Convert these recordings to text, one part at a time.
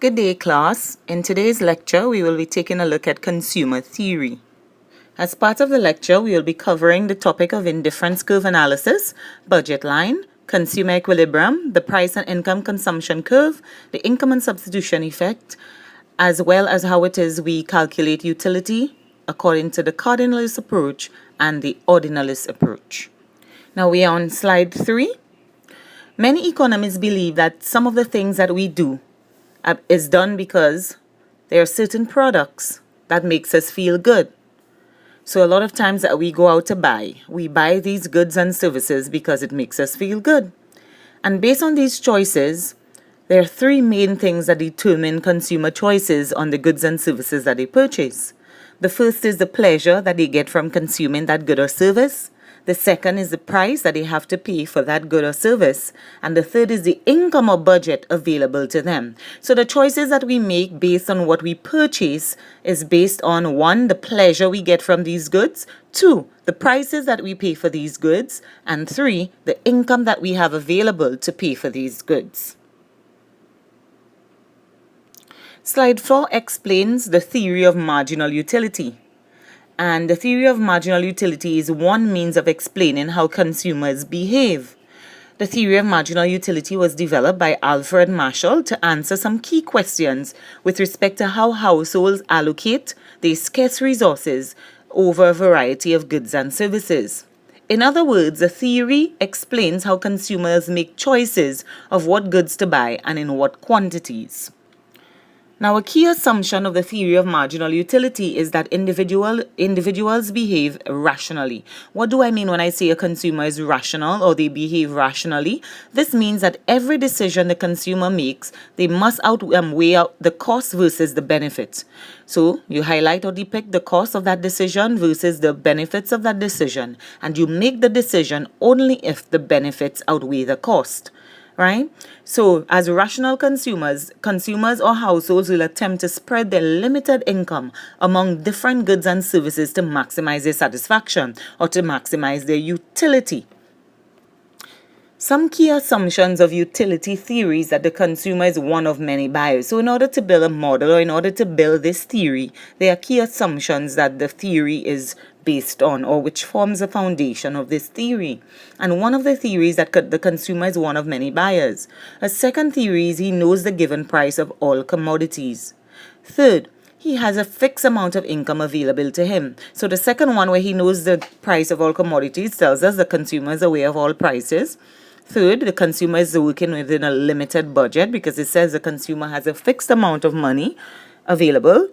Good day, class. In today's lecture, we will be taking a look at consumer theory. As part of the lecture, we will be covering the topic of indifference curve analysis, budget line, consumer equilibrium, the price and income consumption curve, the income and substitution effect, as well as how it is we calculate utility according to the cardinalist approach and the ordinalist approach. Now we are on slide 3. Many economists believe that some of the things that we do is done because there are certain products that makes us feel good. So a lot of times that we go out to buy, we buy these goods and services because it makes us feel good. And based on these choices, there are 3 main things that determine consumer choices on the goods and services that they purchase. The first is the pleasure that they get from consuming that good or service. The second is the price that they have to pay for that good or service. And the third is the income or budget available to them. So the choices that we make based on what we purchase is based on 1, the pleasure we get from these goods, 2, the prices that we pay for these goods, and 3, the income that we have available to pay for these goods. Slide 4 explains the theory of marginal utility. And the theory of marginal utility is one means of explaining how consumers behave. The theory of marginal utility was developed by Alfred Marshall to answer some key questions with respect to how households allocate their scarce resources over a variety of goods and services. In other words, the theory explains how consumers make choices of what goods to buy and in what quantities. Now, a key assumption of the theory of marginal utility is that individuals behave rationally. What do I mean when I say a consumer is rational or they behave rationally? This means that every decision the consumer makes, they must weigh out the cost versus the benefit. So you highlight or depict the cost of that decision versus the benefits of that decision, and you make the decision only if the benefits outweigh the cost. Right? So, as rational consumers or households will attempt to spread their limited income among different goods and services to maximize their satisfaction or to maximize their utility. Some key assumptions of utility theory is that the consumer is one of many buyers. So in order to build a model or in order to build this theory, there are key assumptions that the theory is based on or which forms the foundation of this theory. And one of the theories that the consumer is one of many buyers. A second theory is he knows the given price of all commodities. Third, he has a fixed amount of income available to him. So the second one, where he knows the price of all commodities, tells us the consumer is aware of all prices. Third, the consumer is working within a limited budget because it says the consumer has a fixed amount of money available.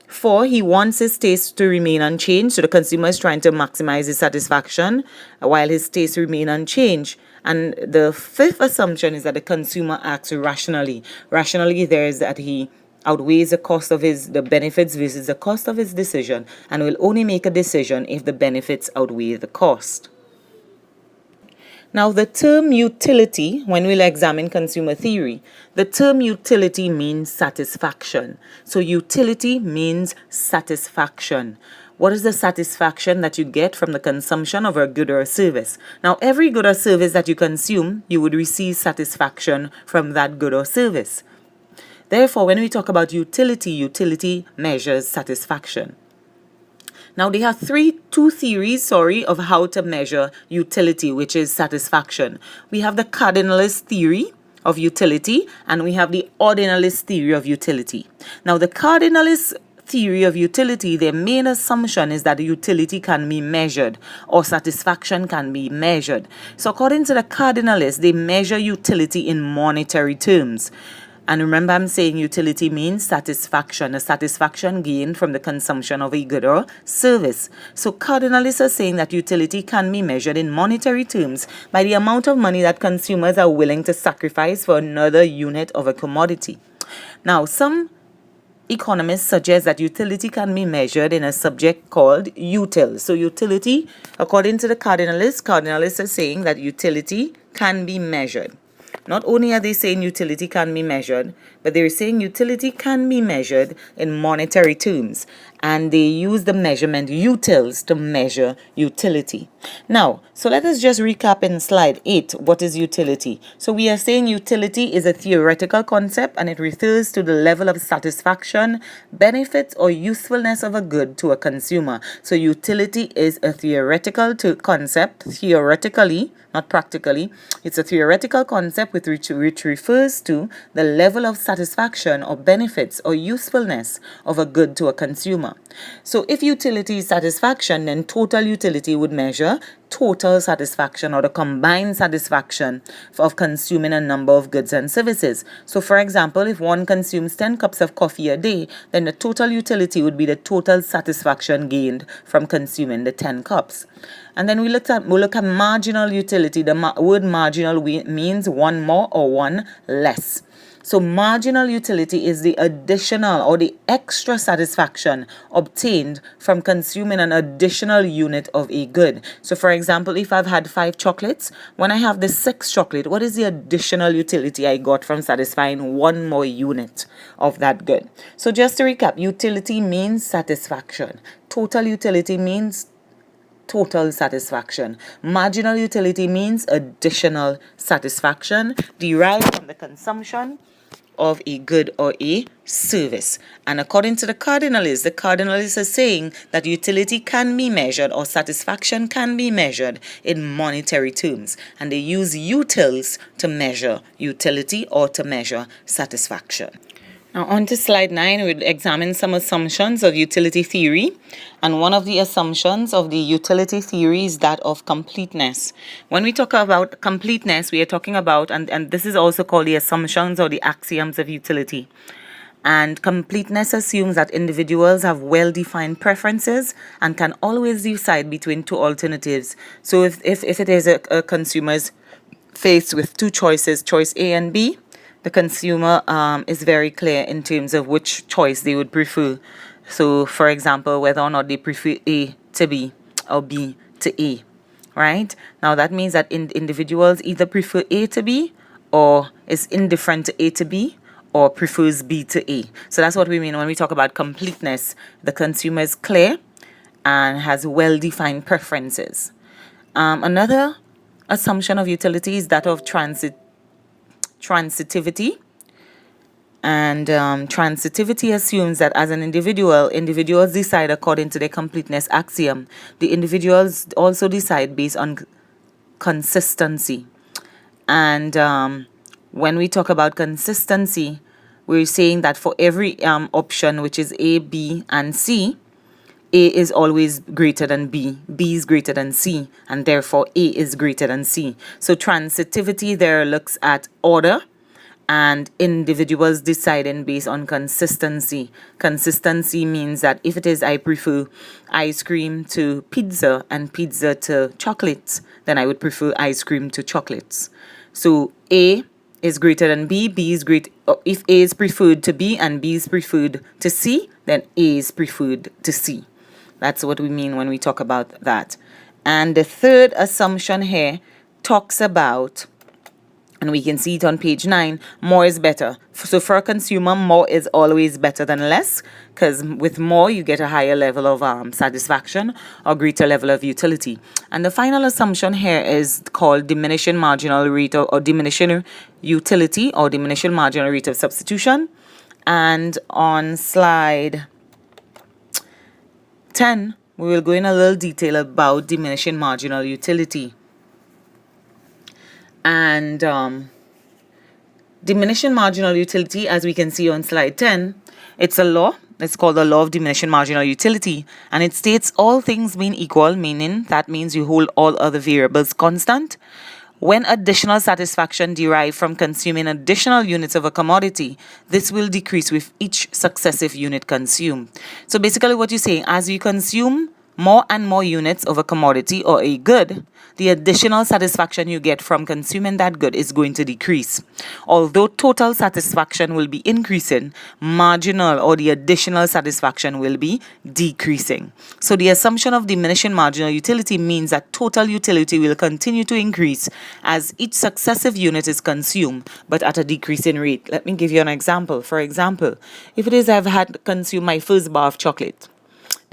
4, he wants his taste to remain unchanged. So the consumer is trying to maximize his satisfaction while his tastes remain unchanged. And the 5th assumption is that the consumer acts rationally. Rationally, there is that he outweighs the cost of the benefits versus the cost of his decision and will only make a decision if the benefits outweigh the cost. Now, the term utility, when we'll examine consumer theory, the term utility means satisfaction. So utility means satisfaction. What is the satisfaction that you get from the consumption of a good or a service? Now, every good or service that you consume, you would receive satisfaction from that good or service. Therefore, when we talk about utility, utility measures satisfaction. Now, they have two theories of how to measure utility, which is satisfaction. We have the cardinalist theory of utility, and we have the ordinalist theory of utility. Now, the cardinalist theory of utility, their main assumption is that utility can be measured or satisfaction can be measured. So, according to the cardinalists, they measure utility in monetary terms. And remember, I'm saying utility means satisfaction, a satisfaction gained from the consumption of a good or service. So cardinalists are saying that utility can be measured in monetary terms by the amount of money that consumers are willing to sacrifice for another unit of a commodity. Now, some economists suggest that utility can be measured in a subject called util. So utility, according to the cardinalists are saying that utility can be measured. Not only are they saying utility can be measured, but they're saying utility can be measured in monetary terms. and they use the measurement utils to measure utility. Now, so let us just recap in slide 8. What is utility? So we are saying utility is a theoretical concept, and it refers to the level of satisfaction, benefit, or usefulness of a good to a consumer. So utility is a theoretical concept, theoretically, not practically. It's a theoretical concept which refers to the level of satisfaction or benefits or usefulness of a good to a consumer. So if utility is satisfaction, then total utility would measure total satisfaction or the combined satisfaction of consuming a number of goods and services. So for example, if one consumes 10 cups of coffee a day, then the total utility would be the total satisfaction gained from consuming the 10 cups. And then we look at marginal utility. The word marginal means one more or one less. So marginal utility is the additional or the extra satisfaction obtained from consuming an additional unit of a good. So for example, if I've had 5 chocolates, when I have the 6th chocolate, what is the additional utility I got from satisfying one more unit of that good? So just to recap, utility means satisfaction. Total utility means total satisfaction. Marginal utility means additional satisfaction derived from the consumption of a good or a service. And according to the cardinalists are saying that utility can be measured or satisfaction can be measured in monetary terms. And they use utils to measure utility or to measure satisfaction. Now on to slide 9, we'll examine some assumptions of utility theory. And one of the assumptions of the utility theory is that of completeness. When we talk about completeness, we are talking about, and this is also called the assumptions or the axioms of utility. And completeness assumes that individuals have well-defined preferences and can always decide between 2 alternatives. So if it is a consumer's faced with 2 choices, choice A and B, the consumer is very clear in terms of which choice they would prefer. So, for example, whether or not they prefer A to B or B to A, right? Now, that means that individuals either prefer A to B or is indifferent to A to B or prefers B to A. So that's what we mean when we talk about completeness. The consumer is clear and has well-defined preferences. Another assumption of utility is that of transitivity. And transitivity assumes that as an individuals decide according to their completeness axiom. The individuals also decide based on consistency. And when we talk about consistency, we're saying that for every option, which is A, B, and C, A is always greater than B, B is greater than C, and therefore A is greater than C. So transitivity there looks at order and individuals deciding based on consistency. Consistency means that if it is I prefer ice cream to pizza and pizza to chocolates, then I would prefer ice cream to chocolates. So A is greater than B, B is great. If A is preferred to B and B is preferred to C, then A is preferred to C. That's what we mean when we talk about that. And the third assumption here talks about, and we can see it on page 9, more is better. So for a consumer, more is always better than less, because with more, you get a higher level of satisfaction or greater level of utility. And the final assumption here is called diminishing marginal rate or diminishing utility or diminishing marginal rate of substitution. And on slide 10, we will go in a little detail about diminishing marginal utility. And diminishing marginal utility, as we can see on slide 10, it's a law. It's called the law of diminishing marginal utility. And it states all things being equal, meaning that means you hold all other variables constant. When additional satisfaction derived from consuming additional units of a commodity, this will decrease with each successive unit consumed. So basically what you're saying, as you consume more and more units of a commodity or a good, the additional satisfaction you get from consuming that good is going to decrease. Although total satisfaction will be increasing, marginal or the additional satisfaction will be decreasing. So the assumption of diminishing marginal utility means that total utility will continue to increase as each successive unit is consumed, but at a decreasing rate. Let me give you an example. For example, if it is I've had consumed my first bar of chocolate,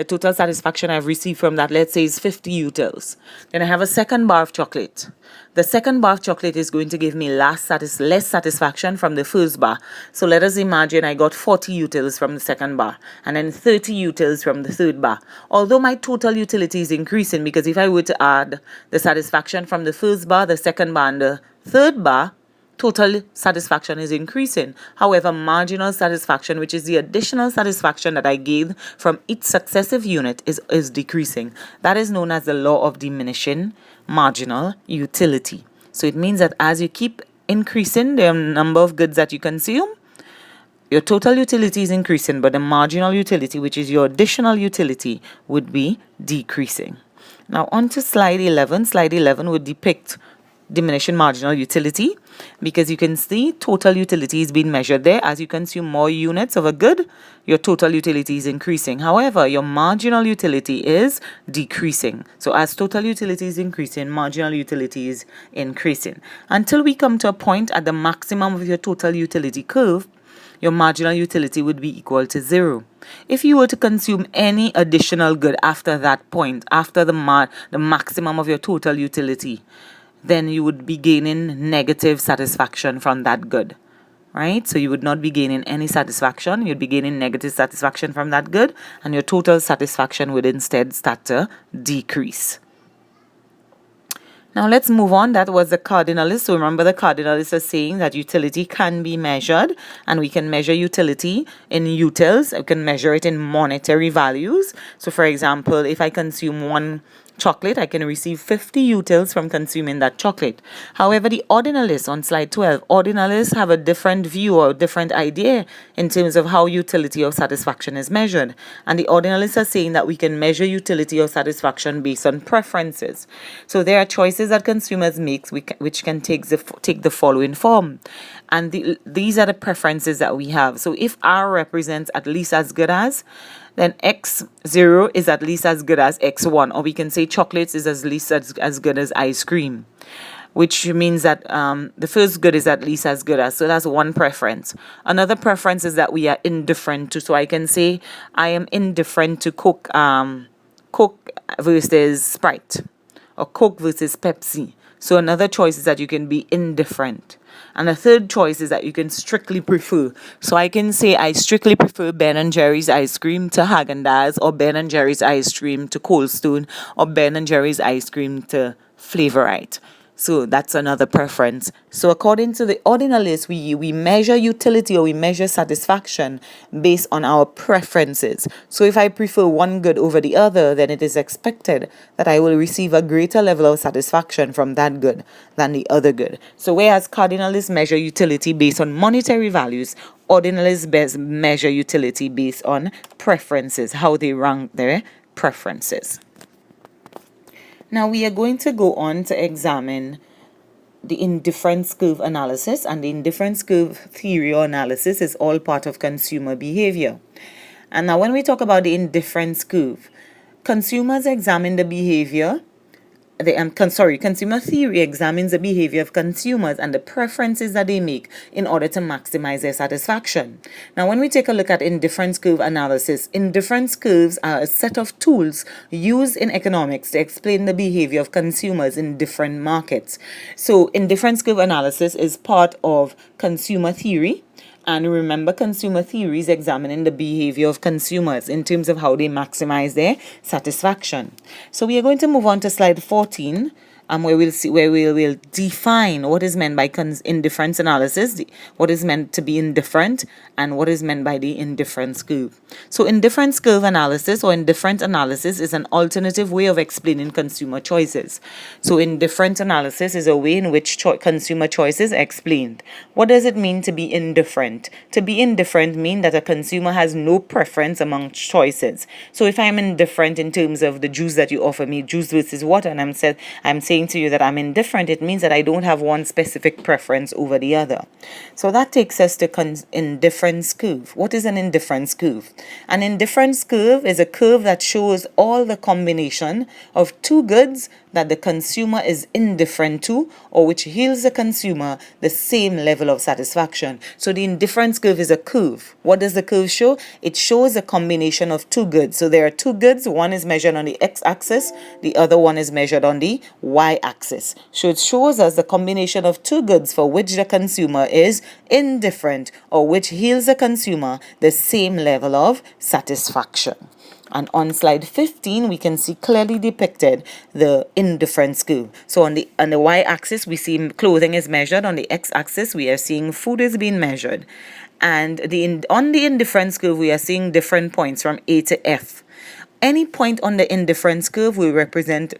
the total satisfaction I've received from that, let's say, is 50 utils. Then I have a second bar of chocolate. The second bar of chocolate is going to give me less satisfaction from the first bar. So let us imagine I got 40 utils from the second bar and then 30 utils from the third bar. Although my total utility is increasing, because if I were to add the satisfaction from the first bar, the second bar, and the third bar, total satisfaction is increasing. However, marginal satisfaction, which is the additional satisfaction that I gain from each successive unit, is decreasing. That is known as the law of diminishing marginal utility. So it means that as you keep increasing the number of goods that you consume, your total utility is increasing, but the marginal utility, which is your additional utility, would be decreasing. Now on to slide 11. Slide 11 would depict diminishing marginal utility, because you can see total utility is being measured there. As you consume more units of a good, your total utility is increasing. However, your marginal utility is decreasing. So as total utility is increasing, marginal utility is increasing, until we come to a point at the maximum of your total utility curve. Your marginal utility would be equal to 0. If you were to consume any additional good after that point, after the maximum of your total utility, then you would be gaining negative satisfaction from that good, right? So you would not be gaining any satisfaction. You'd be gaining negative satisfaction from that good, and your total satisfaction would instead start to decrease. Now let's move on. That was the cardinalist. So remember, the cardinalist is saying that utility can be measured, and we can measure utility in utils. We can measure it in monetary values. So for example, if I consume one chocolate, I can receive 50 utils from consuming that chocolate. However, the ordinalists on slide 12, ordinalists have a different view or different idea in terms of how utility or satisfaction is measured. And the ordinalists are saying that we can measure utility or satisfaction based on preferences. So there are choices that consumers make which can take the following form. And these are the preferences that we have. So if R represents at least as good as, then X0 is at least as good as X1, or we can say chocolates is at least as good as ice cream, which means that the first good is at least as good as. So that's one preference. Another preference is that we are indifferent to. So I can say I am indifferent to Coke versus Sprite, or Coke versus Pepsi. So another choice is that you can be indifferent. And the third choice is that you can strictly prefer. So I can say I strictly prefer Ben & Jerry's ice cream to Haagen-Dazs, or Ben & Jerry's ice cream to Cold Stone, or Ben & Jerry's ice cream to Flavorite. So that's another preference. So according to the ordinalist, we measure utility, or we measure satisfaction based on our preferences. So if I prefer one good over the other, then it is expected that I will receive a greater level of satisfaction from that good than the other good. So whereas cardinalists measure utility based on monetary values, ordinalists measure utility based on preferences, how they rank their preferences. Now we are going to go on to examine the indifference curve analysis, and the indifference curve theory or analysis is all part of consumer behavior. And now when we talk about the indifference curve, consumers examine the behavior. Consumer theory examines the behavior of consumers and the preferences that they make in order to maximize their satisfaction. Now, when we take a look at indifference curve analysis, indifference curves are a set of tools used in economics to explain the behavior of consumers in different markets. So, indifference curve analysis is part of consumer theory. And remember, consumer theory is examining the behavior of consumers in terms of how they maximize their satisfaction. So we are going to move on to slide 14, where we'll define what is meant by indifference analysis, what is meant to be indifferent, and what is meant by the indifference curve. So indifference curve analysis or indifferent analysis is an alternative way of explaining consumer choices. So indifferent analysis is a way in which consumer choices are explained. What does it mean to be indifferent? To be indifferent means that a consumer has no preference among choices. So if I'm indifferent in terms of the juice that you offer me, juice versus water, and I'm saying saying to you that I'm indifferent, it means that I don't have one specific preference over the other. So that takes us to indifference curve. What is an indifference curve? An indifference curve is a curve that shows all the combination of two goods that the consumer is indifferent to, or which yields the consumer the same level of satisfaction. So the indifference curve is a curve. What does the curve show? It shows a combination of two goods. So there are two goods. One is measured on the x-axis. The other one is measured on the y-axis. So it shows us the combination of two goods for which the consumer is indifferent, or which yields the consumer the same level of satisfaction. And on slide 15, we can see clearly depicted the indifference curve. So on the y-axis, we see clothing is measured. On the x-axis, we are seeing food is being measured. And on the indifference curve, we are seeing different points from A to F. Any point on the indifference curve will represent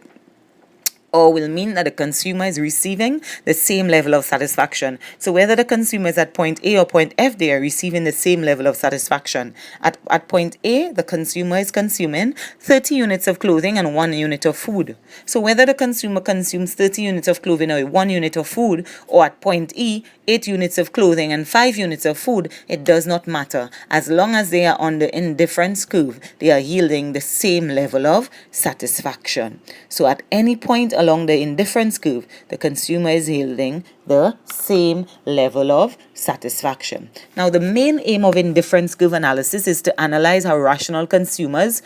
or will mean that the consumer is receiving the same level of satisfaction. So whether the consumer is at point A or point F, they are receiving the same level of satisfaction. At point A, the consumer is consuming 30 units of clothing and 1 unit of food. So whether the consumer consumes 30 units of clothing or 1 unit of food, or at point E, 8 units of clothing and 5 units of food, it does not matter. As long as they are on the indifference curve, they are yielding the same level of satisfaction. So at any point along the indifference curve, the consumer is yielding the same level of satisfaction. Now, the main aim of indifference curve analysis is to analyze how rational consumers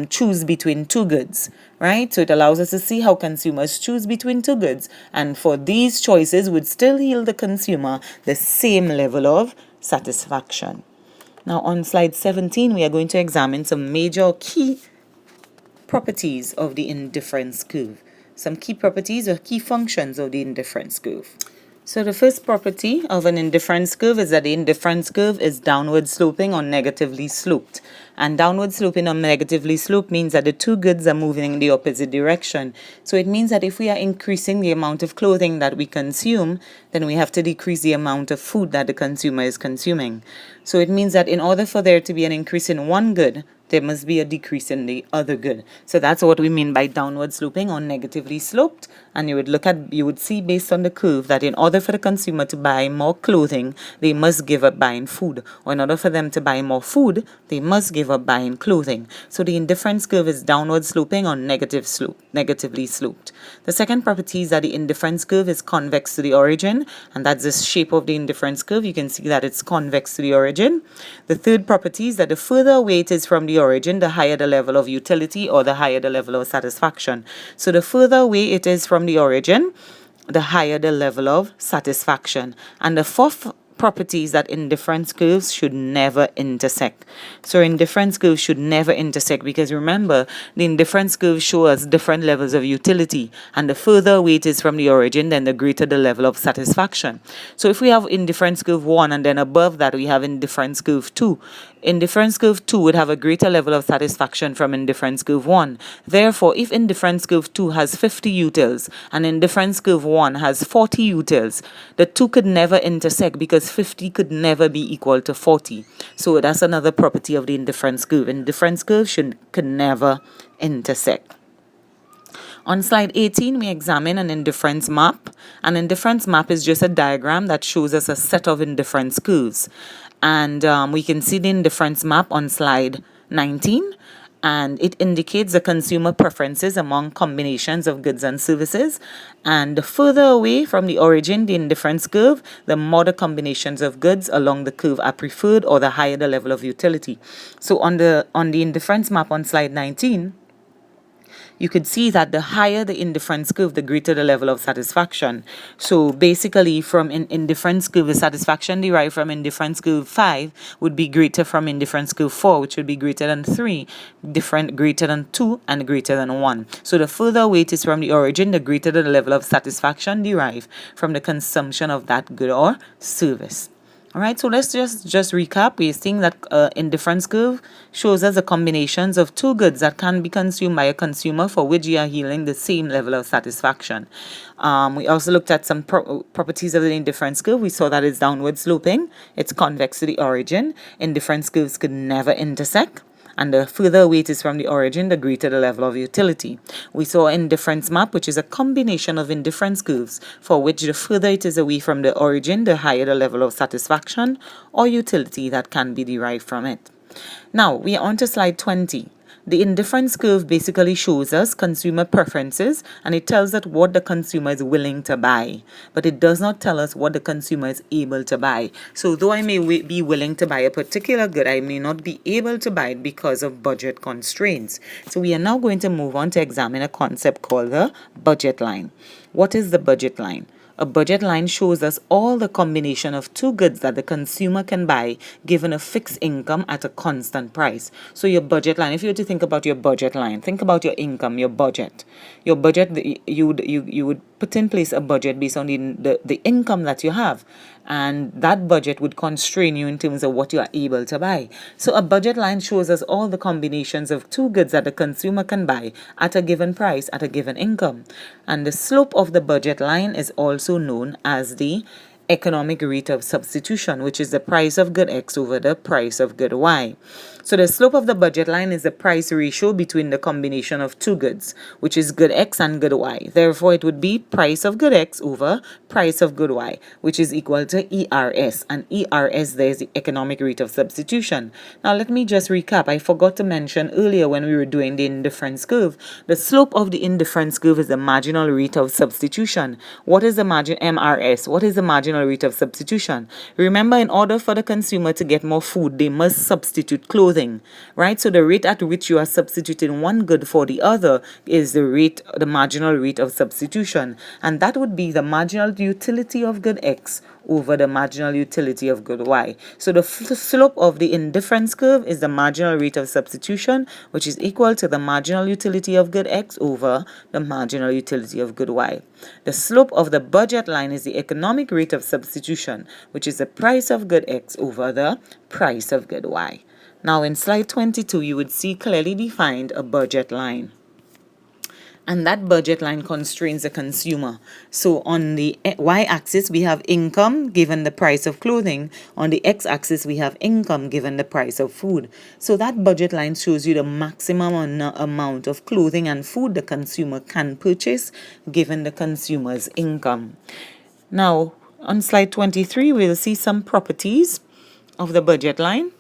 choose between two goods, right? So it allows us to see how consumers choose between two goods, and for these choices would still yield the consumer the same level of satisfaction. Now, on slide 17, we are going to examine some major key properties of the indifference curve. Some key properties or key functions of the indifference curve. So the first property of an indifference curve is that the indifference curve is downward sloping or negatively sloped. And downward sloping or negatively sloped means that the two goods are moving in the opposite direction. So it means that if we are increasing the amount of clothing that we consume, then we have to decrease the amount of food that the consumer is consuming. So it means that in order for there to be an increase in one good, there must be a decrease in the other good. So that's what we mean by downward sloping or negatively sloped. And you would see based on the curve that in order for the consumer to buy more clothing, they must give up buying food. Or in order for them to buy more food, they must give up buying clothing. So the indifference curve is downward sloping or negatively sloped. The second property is that the indifference curve is convex to the origin, and that's the shape of the indifference curve. You can see that it's convex to the origin. The third property is that the further away it is from the origin, the higher the level of utility or the higher the level of satisfaction. So the further away it is from the origin, the higher the level of satisfaction. And the fourth property is that indifference curves should never intersect. So indifference curves should never intersect because remember, the indifference curve shows us different levels of utility, and the further away it is from the origin, then the greater the level of satisfaction. So if we have indifference curve 1 and then above that we have indifference curve 2, indifference curve 2 would have a greater level of satisfaction from indifference curve 1. Therefore, if indifference curve 2 has 50 utils and indifference curve 1 has 40 utils, the two could never intersect because 50 could never be equal to 40. So that's another property of the indifference curve. Indifference curve could never intersect. On slide 18, we examine an indifference map. An indifference map is just a diagram that shows us a set of indifference curves. And we can see the indifference map on slide 19. And it indicates the consumer preferences among combinations of goods and services. And the further away from the origin, the indifference curve, the more the combinations of goods along the curve are preferred, or the higher the level of utility. So on the indifference map on slide 19, you could see that the higher the indifference curve, the greater the level of satisfaction. So basically, from indifference curve, the satisfaction derived from indifference curve 5 would be greater from indifference curve 4, which would be greater than 3, greater than 2, and greater than 1. So the further away it is from the origin, the greater the level of satisfaction derived from the consumption of that good or service. All right, so let's just recap. We're seeing that indifference curve shows us the combinations of two goods that can be consumed by a consumer for which you are yielding the same level of satisfaction. We also looked at some properties of the indifference curve. We saw that it's downward sloping. It's convex to the origin. Indifference curves could never intersect. And the further away it is from the origin, the greater the level of utility. We saw indifference map, which is a combination of indifference curves, for which the further it is away from the origin, the higher the level of satisfaction or utility that can be derived from it. Now, we are on to slide 20. The indifference curve basically shows us consumer preferences, and it tells us what the consumer is willing to buy, but it does not tell us what the consumer is able to buy. So though I may be willing to buy a particular good, I may not be able to buy it because of budget constraints. So we are now going to move on to examine a concept called the budget line. What is the budget line? A budget line shows us all the combination of two goods that the consumer can buy given a fixed income at a constant price. So your budget line, if you were to think about your budget line, think about your income, your budget. Your budget, you would put in place a budget based on the income that you have. And that budget would constrain you in terms of what you are able to buy. So a budget line shows us all the combinations of two goods that the consumer can buy at a given price, at a given income. And the slope of the budget line is also known as the economic rate of substitution, which is the price of good X over the price of good Y. So the slope of the budget line is the price ratio between the combination of two goods, which is good X and good Y. Therefore, it would be price of good X over price of good Y, which is equal to ERS. And ERS there is the economic rate of substitution. Now, let me just recap. I forgot to mention earlier when we were doing the indifference curve, the slope of the indifference curve is the marginal rate of substitution. What is the margin MRS? What is the marginal rate of substitution? Remember, in order for the consumer to get more food, they must substitute clothing, right? So the rate at which you are substituting one good for the other is the marginal rate of substitution, and that would be the marginal utility of good X over the marginal utility of good Y. So the slope of the indifference curve is the marginal rate of substitution, which is equal to the marginal utility of good X over the marginal utility of good Y. The slope of the budget line is the economic rate of substitution, which is the price of good X over the price of good Y. Now in slide 22, you would see clearly defined a budget line. And that budget line constrains the consumer. So on the y-axis, we have income given the price of clothing. On the x-axis, we have income given the price of food. So that budget line shows you the maximum amount of clothing and food the consumer can purchase given the consumer's income. Now, on slide 23, we'll see some properties of the budget line.